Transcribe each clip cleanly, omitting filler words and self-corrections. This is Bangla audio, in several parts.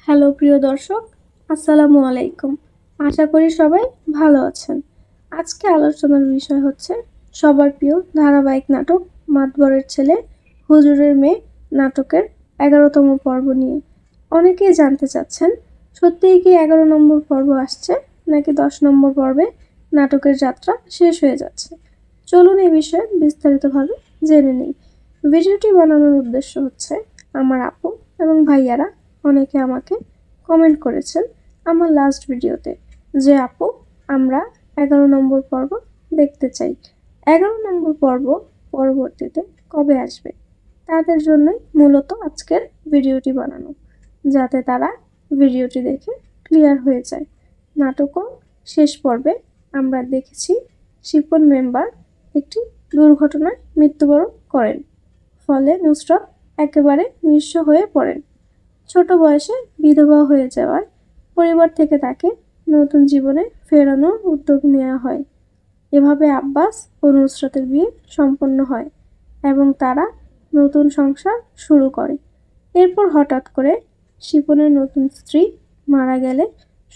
হ্যালো প্রিয় দর্শক, আসসালামু আলাইকুম। আশা করি সবাই ভালো আছেন। আজকে আলোচনার বিষয় হচ্ছে সবার প্রিয় ধারাবাহিক নাটক মাতবরের ছেলে হুজুরের মেয়ে নাটকের 11তম পর্ব নিয়ে। অনেকেই জানতে চাচ্ছেন, সত্যিই কি 11 নম্বর পর্ব আসছে নাকি 10 নম্বর পর্বে নাটকের যাত্রা শেষ হয়ে যাচ্ছে। চলুন এই বিষয়ে বিস্তারিতভাবে জেনে নিই। ভিডিওটি বানানোর উদ্দেশ্য হচ্ছে, আমার আপু এবং ভাইয়ারা অনেকে আমাকে কমেন্ট করেছেন আমার লাস্ট ভিডিওতে যে আপু, আমরা 11 নম্বর পর্ব দেখতে চাই। 11 নম্বর পর্ব পরবর্তীতে কবে আসবে, তাদের জন্যই মূলত আজকের ভিডিওটি বানানো, যাতে তারা ভিডিওটি দেখে ক্লিয়ার হয়ে যায়। নাটকও শেষ পর্বে আমরা দেখেছি শিপন মেম্বার একটি দুর্ঘটনায় মৃত্যুবরণ করেন, ফলে নুসরাত একেবারে নিঃস্ব হয়ে পড়েন। ছোট বয়সে বিধবা হয়ে যাওয়ায় পরিবার থেকে তাকে নতুন জীবনে ফেরানোর উদ্যোগ নেওয়া হয়। এভাবে আব্বাস ও নুসরাতের বিয়ে সম্পন্ন হয় এবং তারা নতুন সংসার শুরু করে। এরপর হঠাৎ করে শিপনের নতুন স্ত্রী মারা গেলে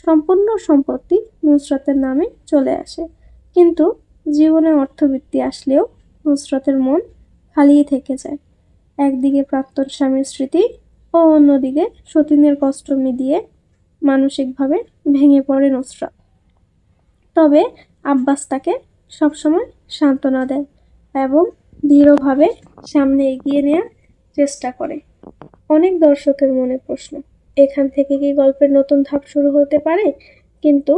সম্পূর্ণ সম্পত্তি নুসরাতের নামে চলে আসে। কিন্তু জীবনে অর্থবৃত্তি আসলেও নুসরাতের মন খালিই থেকে যায়। একদিকে প্রাক্তন স্বামীর স্মৃতি ও অন্যদিকে সতীনের কষ্ট মিলিয়ে মানসিকভাবে ভেঙে পড়ে নুসরাত। তবে আব্বাস তাকে সবসময় সান্ত্বনা দেয় এবং দৃঢ়ভাবে সামনে এগিয়ে নেওয়ার চেষ্টা করে। অনেক দর্শকের মনে প্রশ্ন, এখান থেকে কি গল্পের নতুন ধাপ শুরু হতে পারে? কিন্তু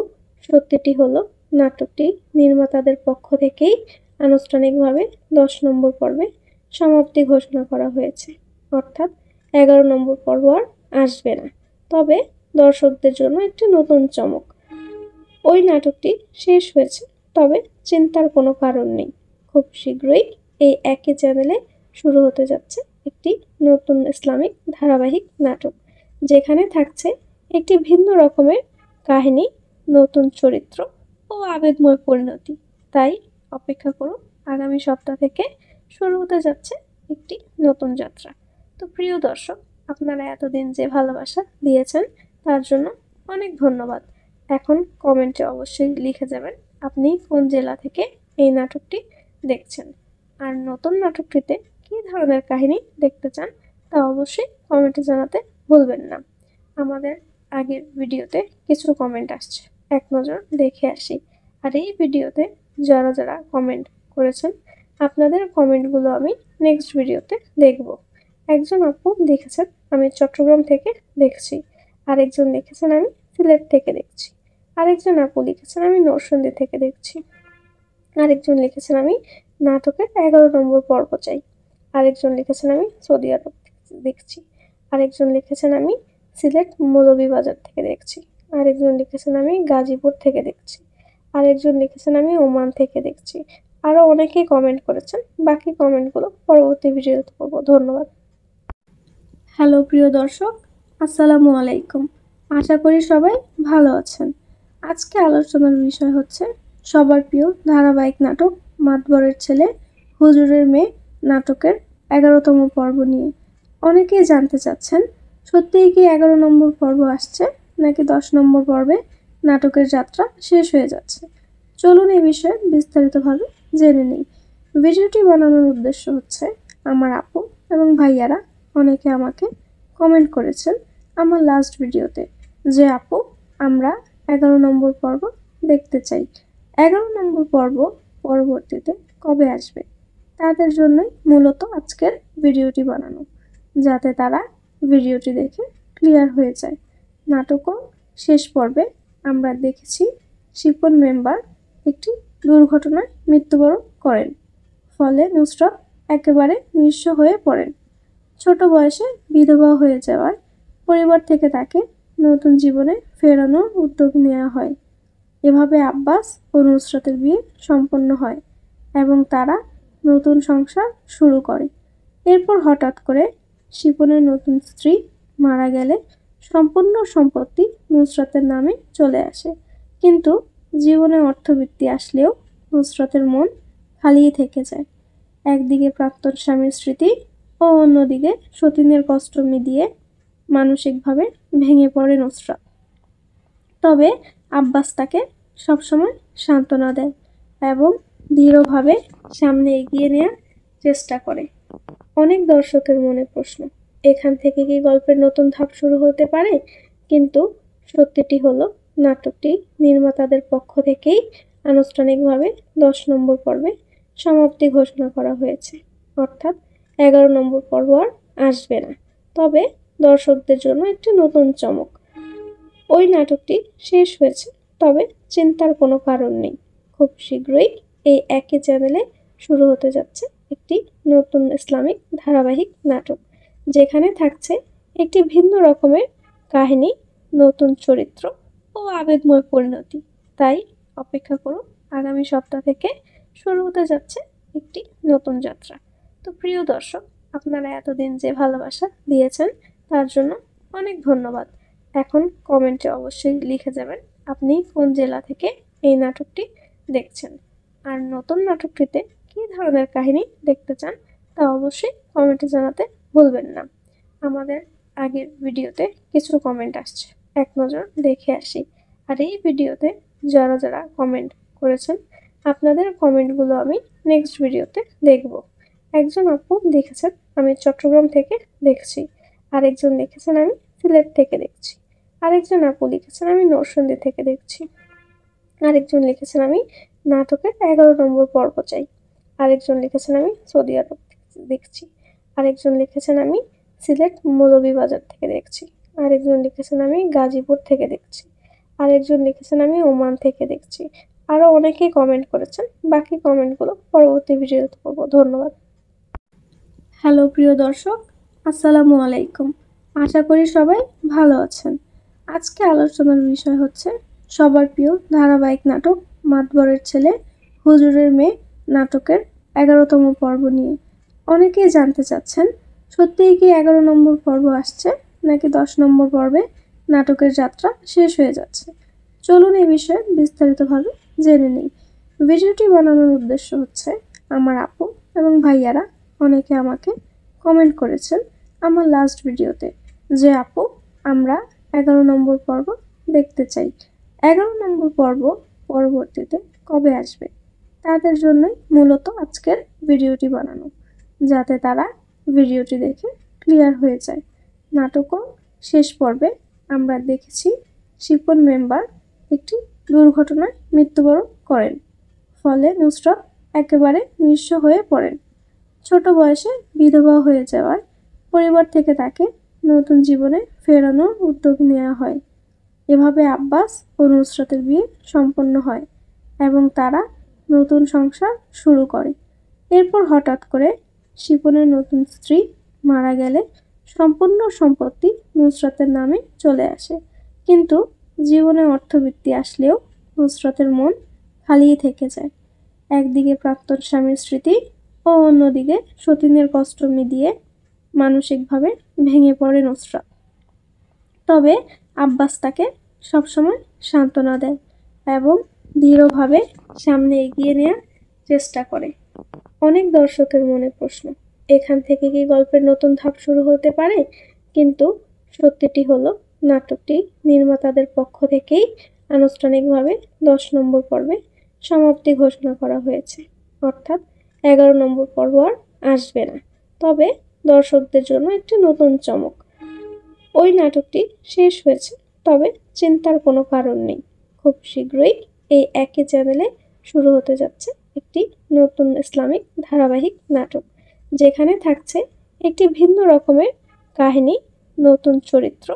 সত্যিটি হলো, নাটকটি নির্মাতাদের পক্ষ থেকেই আনুষ্ঠানিকভাবে 10 নম্বর পর্বে সমাপ্তি ঘোষণা করা হয়েছে। অর্থাৎ 11 নম্বর পর্ব আর আসবে না। তবে দর্শকদের জন্য একটি নতুন চমক, ওই নাটকটি শেষ হয়েছে, তবে চিন্তার কোনো কারণ নেই। খুব শীঘ্রই এই একই চ্যানেলে শুরু হতে যাচ্ছে একটি নতুন ইসলামিক ধারাবাহিক নাটক, যেখানে থাকছে একটি ভিন্ন রকমের কাহিনী, নতুন চরিত্র ও আবেগময় পরিণতি। তাই অপেক্ষা করুন, আগামী সপ্তাহ থেকে শুরু হতে যাচ্ছে একটি নতুন যাত্রা। তো প্রিয় দর্শক, আপনারা এতদিন যে ভালোবাসা দিয়েছেন তার জন্য অনেক ধন্যবাদ। এখন কমেন্টে অবশ্যই লিখে যাবেন আপনি কোন জেলা থেকে এই নাটকটি দেখছেন, আর নতুন নাটকটিতে কী ধরনের কাহিনী দেখতে চান তা অবশ্যই কমেন্টে জানাতে ভুলবেন না। আমাদের আগের ভিডিওতে কিছু কমেন্ট আসছে, এক নজর দেখে আসি। আর এই ভিডিওতে যারা যারা কমেন্ট করেছেন, আপনাদের কমেন্টগুলো আমি নেক্সট ভিডিওতে দেখব। একজন আপু লিখেছেন, আমি চট্টগ্রাম থেকে দেখছি। আরেকজন লিখেছেন, আমি সিলেট থেকে দেখছি। আরেকজন আপু লিখেছেন, আমি নরসিংদী থেকে দেখছি। আরেকজন লিখেছেন, আমি নাটকের 11 নম্বর পর্ব চাই। আরেকজন লিখেছেন, আমি সৌদি আরব দেখছি। আরেকজন লিখেছেন, আমি সিলেট মৌলভীবাজার থেকে দেখছি। আরেকজন লিখেছেন, আমি গাজীপুর থেকে দেখছি। আরেকজন লিখেছেন, আমি ওমান থেকে দেখছি। আরও অনেকেই কমেন্ট করেছেন, বাকি কমেন্টগুলো পরবর্তী ভিডিওতে করবো। ধন্যবাদ। হ্যালো প্রিয় দর্শক, আসসালামু আলাইকুম। আশা করি সবাই ভালো আছেন। আজকে আলোচনার বিষয় হচ্ছে সবার প্রিয় ধারাবাহিক নাটক মাতবরের ছেলে হুজুরের মেয়ে নাটকের 11তম পর্ব নিয়ে। অনেকেই জানতে চাচ্ছেন, সত্যিই কি 11 নম্বর পর্ব আসছে নাকি 10 নম্বর পর্বে নাটকের যাত্রা শেষ হয়ে যাচ্ছে। চলুন এই বিষয়ে বিস্তারিতভাবে জেনে নিই। ভিডিওটি বানানোর উদ্দেশ্য হচ্ছে, আমার আপু এবং ভাইয়ারা অনেকে আমাকে কমেন্ট করেছেন আমার লাস্ট ভিডিওতে যে আপু, আমরা 11 নম্বর পর্ব দেখতে চাই। 11 নম্বর পর্ব পরবর্তীতে কবে আসবে, তাদের জন্যই মূলত আজকের ভিডিওটি বানানো, যাতে তারা ভিডিওটি দেখে ক্লিয়ার হয়ে যায়। নাটকও শেষ পর্বে আমরা দেখেছি শিপন মেম্বার একটি দুর্ঘটনায় মৃত্যুবরণ করেন, ফলে নুসরাত একেবারে নিঃস্ব হয়ে পড়েন। ছোট বয়সে বিধবা হয়ে যাওয়ায় পরিবার থেকে তাকে নতুন জীবনে ফেরানোর উদ্যোগ নেওয়া হয়। এভাবে আব্বাস ও নুসরাতের বিয়ে সম্পন্ন হয় এবং তারা নতুন সংসার শুরু করে। এরপর হঠাৎ করে শিপনের নতুন স্ত্রী মারা গেলে সম্পূর্ণ সম্পত্তি নুসরাতের নামে চলে আসে। কিন্তু জীবনে অর্থবৃত্তি আসলেও নুসরাতের মন খালিই থেকে যায়। একদিকে প্রাক্তন স্বামীর স্মৃতি ও অন্যদিকে সতীনের কষ্ট মিলিয়ে মানসিকভাবে ভেঙে পড়ে নুসরাত। তবে আব্বাস তাকে সবসময় সান্ত্বনা দেয় এবং দৃঢ়ভাবে সামনে এগিয়ে নেওয়ার চেষ্টা করে। অনেক দর্শকের মনে প্রশ্ন, এখান থেকে কি গল্পের নতুন ধাপ শুরু হতে পারে? কিন্তু সত্যিটি হলো, নাটকটি নির্মাতাদের পক্ষ থেকেই আনুষ্ঠানিকভাবে 10 নম্বর পর্বে সমাপ্তি ঘোষণা করা হয়েছে। অর্থাৎ 11 নম্বর পর্ব আর আসবে না। তবে দর্শকদের জন্য একটি নতুন চমক, ওই নাটকটি শেষ হয়েছে, তবে চিন্তার কোনো কারণ নেই। খুব শীঘ্রই এই একই চ্যানেলে শুরু হতে যাচ্ছে একটি নতুন ইসলামিক ধারাবাহিক নাটক, যেখানে থাকছে একটি ভিন্ন রকমের কাহিনী, নতুন চরিত্র ও আবেগময় পরিণতি। তাই অপেক্ষা করুন, আগামী সপ্তাহ থেকে শুরু হতে যাচ্ছে একটি নতুন যাত্রা। তো প্রিয় দর্শক, আপনারা এতদিন যে ভালোবাসা দিয়েছেন তার জন্য অনেক ধন্যবাদ। এখন কমেন্টে অবশ্যই লিখে যাবেন আপনি কোন জেলা থেকে এই নাটকটি দেখছেন, আর নতুন নাটকটিতে কী ধরনের কাহিনী দেখতে চান তা অবশ্যই কমেন্টে জানাতে ভুলবেন না। আমাদের আগের ভিডিওতে কিছু কমেন্ট আসছে, এক নজর দেখে আসি। আর এই ভিডিওতে যারা যারা কমেন্ট করেছেন, আপনাদের কমেন্টগুলো আমি নেক্সট ভিডিওতে দেখব। একজন আপু লিখেছেন আমি চট্টগ্রাম থেকে দেখছি, আরেকজন লিখেছেন আমি সিলেট থেকে দেখছি, আরেকজন আপু লিখেছেন আমি নরসিংদী থেকে দেখছি, আরেকজন লিখেছেন আমি নাটকের 11 নম্বর পর্ব চাই, আরেকজন লিখেছেন আমি সৌদি আরব দেখছি, আরেকজন লিখেছেন আমি সিলেট মৌলভীবাজার থেকে দেখছি, আরেকজন লিখেছেন আমি গাজীপুর থেকে দেখছি, আরেকজন লিখেছেন আমি ওমান থেকে দেখছি। আরও অনেকেই কমেন্ট করেছেন, বাকি কমেন্টগুলো পরবর্তী ভিডিওতে করবো। ধন্যবাদ। হ্যালো প্রিয় দর্শক, আসসালামু আলাইকুম। আশা করি সবাই ভালো আছেন। আজকে আলোচনার বিষয় হচ্ছে সবার প্রিয় ধারাবাহিক নাটক মাতবরের ছেলে হুজুরের মেয়ে নাটকের 11তম পর্ব নিয়ে। অনেকেই জানতে চাচ্ছেন সত্যিই কি 11 নম্বর পর্ব আসছে, নাকি 10 নম্বর পর্বে নাটকের যাত্রা শেষ হয়ে যাচ্ছে। চলুন এই বিষয়ে বিস্তারিতভাবে জেনে নিই। ভিডিওটি বানানোর উদ্দেশ্য হচ্ছে, আমার আপু এবং ভাইয়ারা অনেকে আমাকে কমেন্ট করেছেন আমার লাস্ট ভিডিওতে যে আপু আমরা 11 নম্বর পর্ব দেখতে চাই। 11 নম্বর পর্ব পরবর্তীতে কবে আসবে তাদের জন্যই মূলত আজকের ভিডিওটি বানানো, যাতে তারা ভিডিওটি দেখে ক্লিয়ার হয়ে যায়। নাটকও শেষ পর্বে আমরা দেখেছি শিপন মেম্বার একটি দুর্ঘটনায় মৃত্যুবরণ করেন, ফলে নুসরাত একেবারে নিঃস্ব হয়ে পড়েন। ছোট বয়সে বিধবা হয়ে যাওয়ায় পরিবার থেকে তাকে নতুন জীবনে ফেরানোর উদ্যোগ নেওয়া হয়। এভাবে আব্বাস ও নুসরাতের বিয়ে সম্পন্ন হয় এবং তারা নতুন সংসার শুরু করে। এরপর হঠাৎ করে শিপনের নতুন স্ত্রী মারা গেলে সম্পূর্ণ সম্পত্তি নুসরাতের নামে চলে আসে। কিন্তু জীবনে অর্থবৃত্তি আসলেও নুসরাতের মন খালিই থেকে যায়। একদিকে প্রাক্তন স্বামীর স্মৃতি ও অন্যদিকে সতীনের কষ্ট মিলিয়ে মানসিকভাবে ভেঙে পড়ে নুসরাত। তবে আব্বাস তাকে সবসময় সান্ত্বনা দেয় এবং দৃঢ়ভাবে সামনে এগিয়ে নেওয়ার চেষ্টা করে। অনেক দর্শকের মনে প্রশ্ন, এখান থেকে কি গল্পের নতুন ধাপ শুরু হতে পারে? কিন্তু সত্যিটি হলো, নাটকটি নির্মাতাদের পক্ষ থেকেই আনুষ্ঠানিকভাবে 10 নম্বর পর্বে সমাপ্তি ঘোষণা করা হয়েছে। অর্থাৎ 11 নম্বর পর্ব আর আসবে না। তবে দর্শকদের জন্য একটি নতুন চমক, ওই নাটকটি শেষ হয়েছে, তবে চিন্তার কোনো কারণ নেই। খুব শীঘ্রই এই একই চ্যানেলে শুরু হতে যাচ্ছে একটি নতুন ইসলামিক ধারাবাহিক নাটক, যেখানে থাকছে একটি ভিন্ন রকমের কাহিনী, নতুন চরিত্র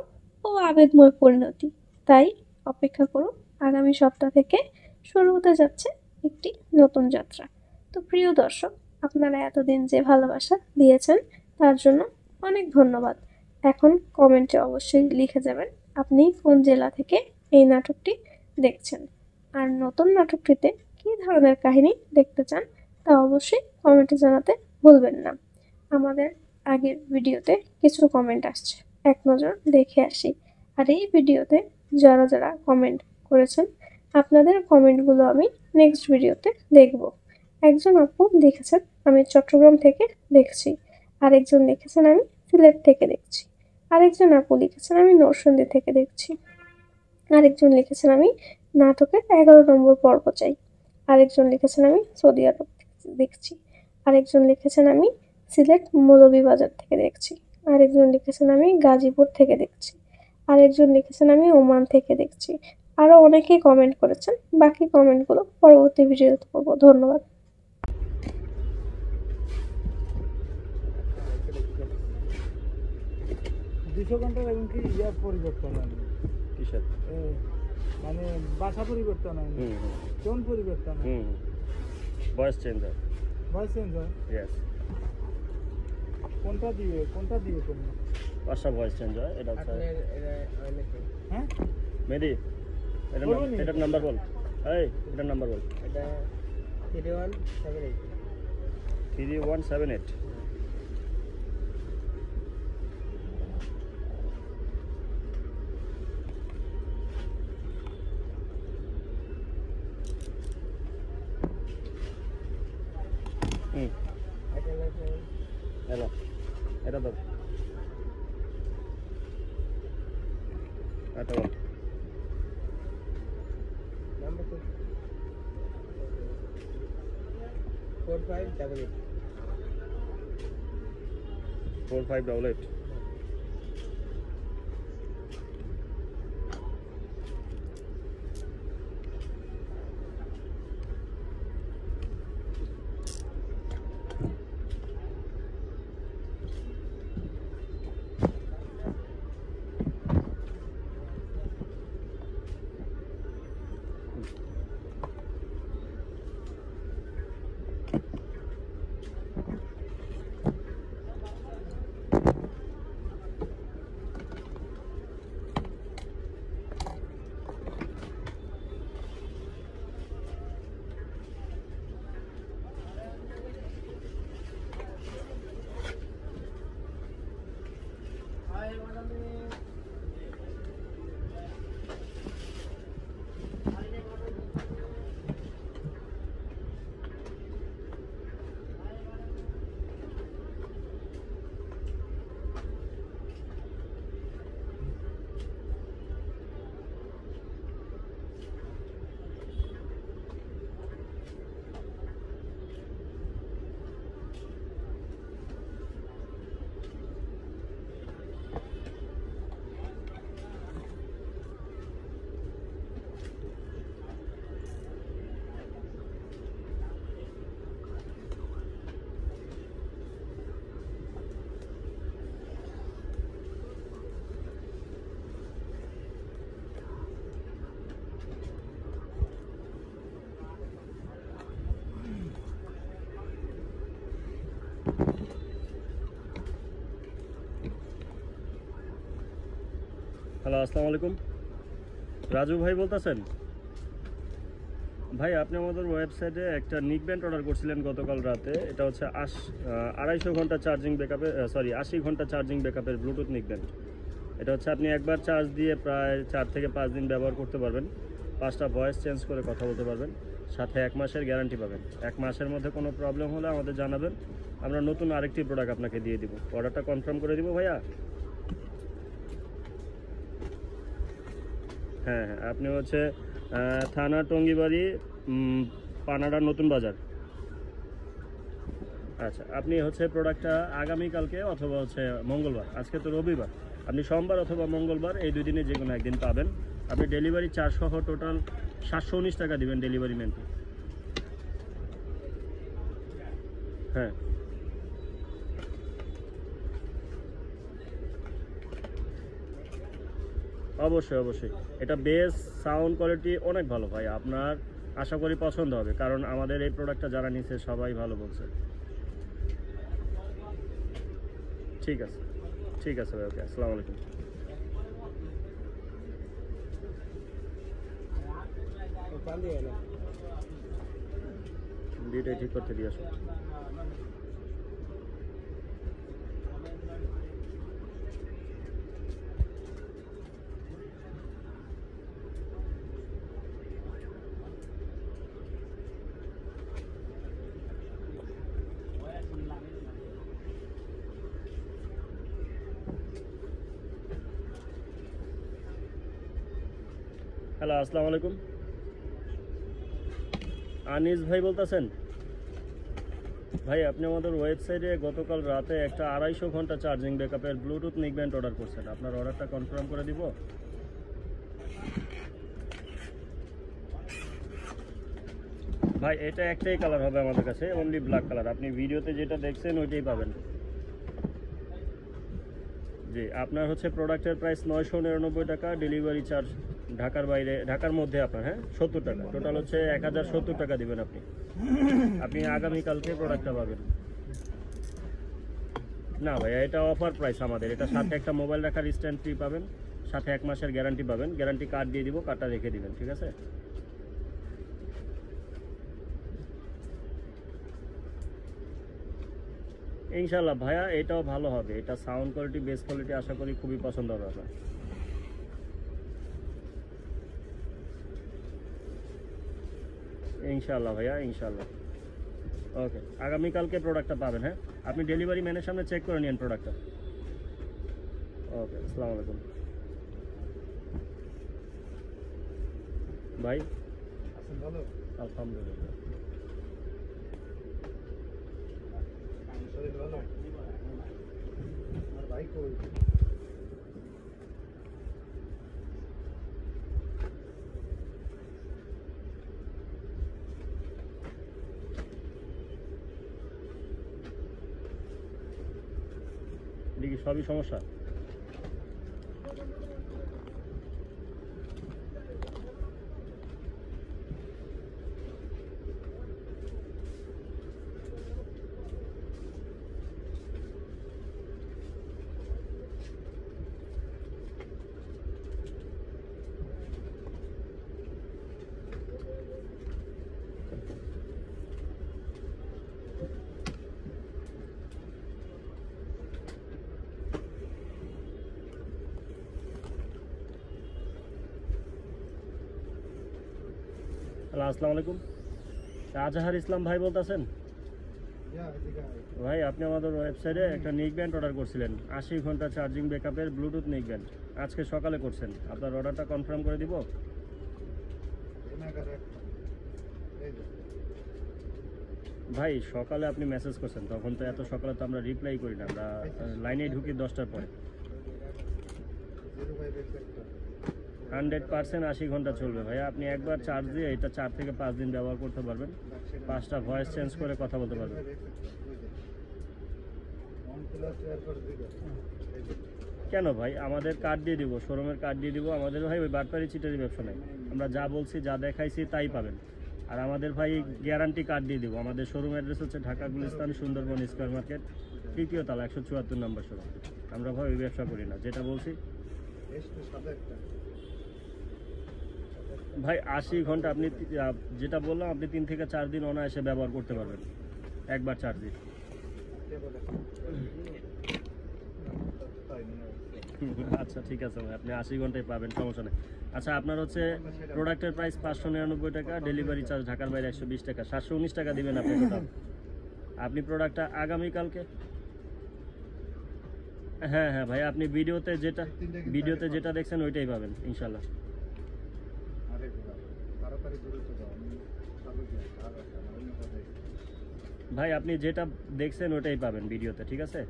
ও আবেগময় পরিণতি। তাই অপেক্ষা করুন, আগামী সপ্তাহ থেকে শুরু হতে যাচ্ছে একটি নতুন যাত্রা। তো প্রিয় দর্শক, আপনারা এতদিন যে ভালোবাসা দিয়েছেন তার জন্য অনেক ধন্যবাদ। এখন কমেন্টে অবশ্যই লিখে যাবেন আপনি কোন জেলা থেকে এই নাটকটি দেখছেন, আর নতুন নাটকটিতে কী ধরনের কাহিনী দেখতে চান তা অবশ্যই কমেন্টে জানাতে ভুলবেন না। আমাদের আগের ভিডিওতে কিছু কমেন্ট আসছে, এক নজর দেখে আসি। আর এই ভিডিওতে যারা যারা কমেন্ট করেছেন, আপনাদের কমেন্টগুলো আমি নেক্সট ভিডিওতে দেখব। একজন আপু লিখেছেন আমি চট্টগ্রাম থেকে দেখছি, আরেকজন লিখেছেন আমি সিলেট থেকে দেখছি, আরেকজন আপু লিখেছেন আমি নরসিংদী থেকে দেখছি। আরেকজন লিখেছেন আমি নাটকের 11 নম্বর পর্ব চাই। আরেকজন লিখেছেন আমি সৌদি আরব থেকে দেখছি। আরেকজন লিখেছেন আমি সিলেট মৌলভীবাজার থেকে দেখছি। আরেকজন লিখেছেন আমি গাজীপুর থেকে দেখছি। আরেকজন লিখেছেন আমি ওমান থেকে দেখছি। আরও অনেকেই কমেন্ট করেছেন, বাকি কমেন্টগুলো পরবর্তী ভিডিওতে করবো। ধন্যবাদ। 200 ঘন্টার এবং কি ইয়া পরিবর্তন হয়নি, কিসের মানে ভাষা পরিবর্তন হয়নি, টোন পরিবর্তন হয়, ভয়েস চেঞ্জ হয়। ভয়েস চেঞ্জ হয়। ইয়েস, কোনটা দিয়ে করবো? পাঁচটা ভয়েস চেঞ্জ হয়। এটা হচ্ছে হ্যাঁ মেহেদি, এটার নাম্বার বল। এই এটার নাম্বার বল। এটা 3178 3178। হ্যালো, এটা দাও, এটা বল। নাম্বার 4588 4588। হ্যালো, আসসালামু আলাইকুম। রাজু ভাই বলতেছেন? ভাই, আপনি আমাদের ওয়েবসাইটে একটা নিক ব্যান্ড অর্ডার করছিলেন গতকাল রাতে। এটা হচ্ছে 250 ঘন্টা চার্জিং ব্যাকআপে, 80 ঘন্টা চার্জিং ব্যাকআপের ব্লুটুথ নিক ব্যান্ড। এটা হচ্ছে আপনি একবার চার্জ দিয়ে প্রায় 4 থেকে 5 দিন ব্যবহার করতে পারবেন। 5টা ভয়েস চেঞ্জ করে কথা বলতে পারবেন, সাথে 1 মাসের গ্যারান্টি পাবেন। 1 মাসের মধ্যে কোনো প্রবলেম হলে আমাদের জানাবেন, আমরা নতুন আরেকটি প্রোডাক্ট আপনাকে দিয়ে দিব। অর্ডারটা কনফার্ম করে দিব ভাইয়া। হ্যাঁ, আপনি হচ্ছে থানা টঙ্গিবাড়ি, পানাড়া নতুন বাজার। আচ্ছা, আপনি হচ্ছে প্রোডাক্টটা আগামীকালকে অথবা হচ্ছে মঙ্গলবার, আজকে তো রবিবার, আপনি সোমবার অথবা মঙ্গলবার এই 2 দিনে যে কোনো একদিন পাবেন। আপনি ডেলিভারি চার্জ সহ টোটাল 719 টাকা দিবেন ডেলিভারি ম্যানকে। হ্যাঁ, অবশ্যই। এটা বেস সাউন্ড কোয়ালিটি অনেক ভালো ভাই, আপনার আশা করি পছন্দ হবে, কারণ আমাদের এই প্রোডাক্টটা যারা নিচ্ছে সবাই ভালো বলছে। ঠিক আছে ভাই, ওকে, আসসালামু আলাইকুম। দুইটাই ঠিক করতে দিয়ে আসো। হ্যালো, আসসালামু আলাইকুম। আনিস ভাই বলতেছেন? ভাই, আপনি আমাদের ওয়েবসাইটে গতকাল রাতে একটা 250 ঘন্টা চার্জিং ব্যাকআপের ব্লুটুথ নিকব্যান্ড অর্ডার করছেন। আপনার অর্ডারটা কনফার্ম করে দিব? ভাই, এটা একটাই কালার হবে আমাদের কাছে, অনলি ব্ল্যাক কালার। আপনি ভিডিওতে যেটা দেখছেন ওইটাই পাবেন। জি, আপনার হচ্ছে প্রোডাক্টের প্রাইস 999 টাকা, ডেলিভারি চার্জ ঢাকার বাইরে, ঢাকার মধ্যে আপনার 70 টাকা, টোটাল হচ্ছে 1070 টাকা দিবেন আপনি। আপনি আগামীকালকে প্রোডাক্টটা পাবেন। না ভাইয়া, এটা অফার প্রাইস আমাদের। এটা সাথে একটা মোবাইল রাখার স্ট্যান্ড ফ্রি পাবেন, সাথে 1 মাসের গ্যারান্টি পাবেন। গ্যারান্টি কার্ড দিয়ে দিব, কার্ডটা রেখে দিবেন, ঠিক আছে? ইনশাল্লাহ ভাইয়া, এটাও ভালো হবে। এটা সাউন্ড কোয়ালিটি, বেস কোয়ালিটি আশা করি খুবই পছন্দ হবে আপনার। ইনশাল্লাহ ভাইয়া, ইনশাল্লাহ। ওকে, আগামীকালকে প্রোডাক্টটা পাবেন। হ্যাঁ, আপনি ডেলিভারি ম্যানের সামনে চেক করে নিন প্রোডাক্টটা। ওকে, আসসালামু আলাইকুম ভাই। আছেন ভালো? আলহামদুলিল্লাহ। আমার শরীর ভালো? আমার ভাই কই? এটা কি সবই সমস্যা? হ্যালো, আসসালামু আলাইকুম। আজহার ইসলাম ভাই বলতেছেন? ভাই, আপনি আমাদের ওয়েবসাইটে একটা নেকব্যান্ড অর্ডার করছিলেন, 80 ঘন্টা চার্জিং ব্যাকআপের ব্লুটুথ নেকব্যান্ড। আজকে সকালে করছেন। আপনার অর্ডারটা কনফার্ম করে দিব? ভাই, সকালে আপনি মেসেজ করছেন, তখন তো এত সকালে তো আমরা রিপ্লাই করি না, আমরা লাইনে ঢুকি 10টার পরে। 100% 80 ঘন্টা চলবে ভাইয়া। আপনি একবার চার্জ দিয়ে এটা 4 থেকে 5 দিন ব্যবহার করতে পারবেন। 5টা ভয়েস চেঞ্জ করে কথা বলতে পারবেন। কেন ভাই, আমাদের কার্ড দিয়ে দিব, শোরুমের কার্ড দিয়ে দিব। আমাদের ভাই ওই বাটপারি চিটারি ব্যবসা নেই। আমরা যা বলছি, যা দেখাইছি তাই পাবেন। আর আমাদের ভাই গ্যারান্টি কার্ড দিয়ে দিব। আমাদের শোরুম অ্যাড্রেস হচ্ছে ঢাকা গুলিস্তান, সুন্দরবন স্কয়ার মার্কেট, 3য় তলা, 174 নম্বর শোরুম। আমরা ভাই ওই ব্যবসা করি না, যেটা বলছি। ভাই, 80 ঘন্টা আপনি যেটা বললাম, আপনি 3 থেকে 4 দিন অনায়াসে ব্যবহার করতে পারবেন একবার চার্জ দিয়ে। আচ্ছা, ঠিক আছে ভাই, আপনি 80 ঘন্টায় পাবেন, সমস্যা নেই। আচ্ছা, আপনার হচ্ছে প্রোডাক্টের প্রাইস 599 টাকা, ডেলিভারি চার্জ ঢাকার বাইরে 120 টাকা, 719 টাকা দিবেন আপনি টোটাল। আপনি প্রোডাক্টটা আগামীকালকে, হ্যাঁ হ্যাঁ ভাই, আপনি ভিডিওতে যেটা দেখছেন ওইটাই পাবেন ইনশাল্লাহ। ভাই, আপনি যেটা দেখছেন ওটাই পাবেন ভিডিওতে, ঠিক আছে?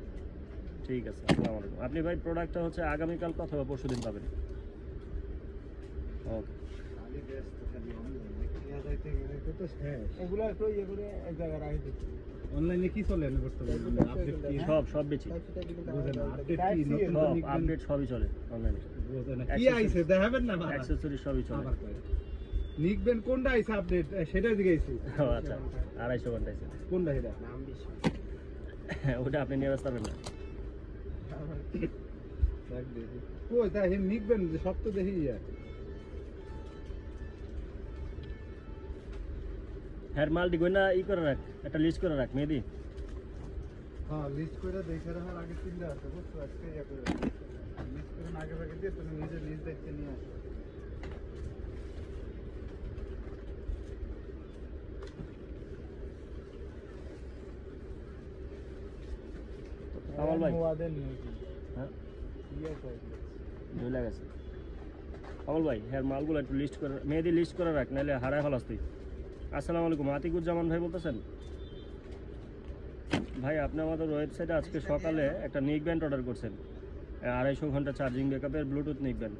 ঠিক আছে, আসসালামু আলাইকুম। আপনি ভাই প্রোডাক্টটা হচ্ছে আগামীকাল অথবা পরশুদিন পাবেন। ওকে। এগুলো একটু ইয়ে করে এক জায়গায় রাখি দিচ্ছি। অনলাইনে কি চলে না বর্তমানে আপডেট কি সব বেশি, বুঝেন আপডেট কি সব আপডেট সবই চলে অনলাইনে। বুঝেন কি আইছে দেখাবেন না বাবা অ্যাকসেসরি সবই চলে। আবার কয় নিকবেন কোনটা আইছে আপডেট সেটা জিগাইছি ও আচ্ছা, 250 ঘন্টা আছে। কোনটা এটা নাম বেশি ওটা আপনি নিয়ে আসতে পারবেন না। দেখ দেখি কই তা হে নিকবেন সব তো দেখি হ্যাঁ, মালটি গয়না করে রাখ, একটা লিস্ট করে রাখ মেহেদি। হ্যাঁ লিস্ট করে দেখে রাখার আগে চিন্তা আছে বুঝছো আজকে ইয়া করে লিস্ট করে আগে আগে দিয়ে তুমি নিজে লিস্ট দেখতে নিয়ে আসো। কামাল ভাই, মোয়াদের নিয়ে হ্যাঁ, ইয়ে করে ঝুলে গেছে। আমল ভাই হ্যাঁ মালগুলো একটু লিস্ট করে মেয়েদের লিস্ট করে রাখ, নাহলে হারায় ফেলাস তুই। আসসালামু আলাইকুম, আতিকুজ্জামান ভাই বলতেছেন? ভাই আপনি আমাদের ওয়েবসাইটে আজকে সকালে একটা নেক ব্যান্ড অর্ডার করছেন, 250 ঘন্টা চার্জিং ব্যাকআপের ব্লুটুথ নেক ব্যান্ড,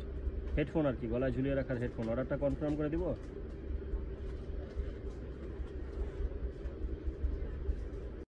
হেডফোন আর কি, গলায় ঝুলিয়ে রাখার হেডফোন। অর্ডারটা কনফার্ম করে দিব?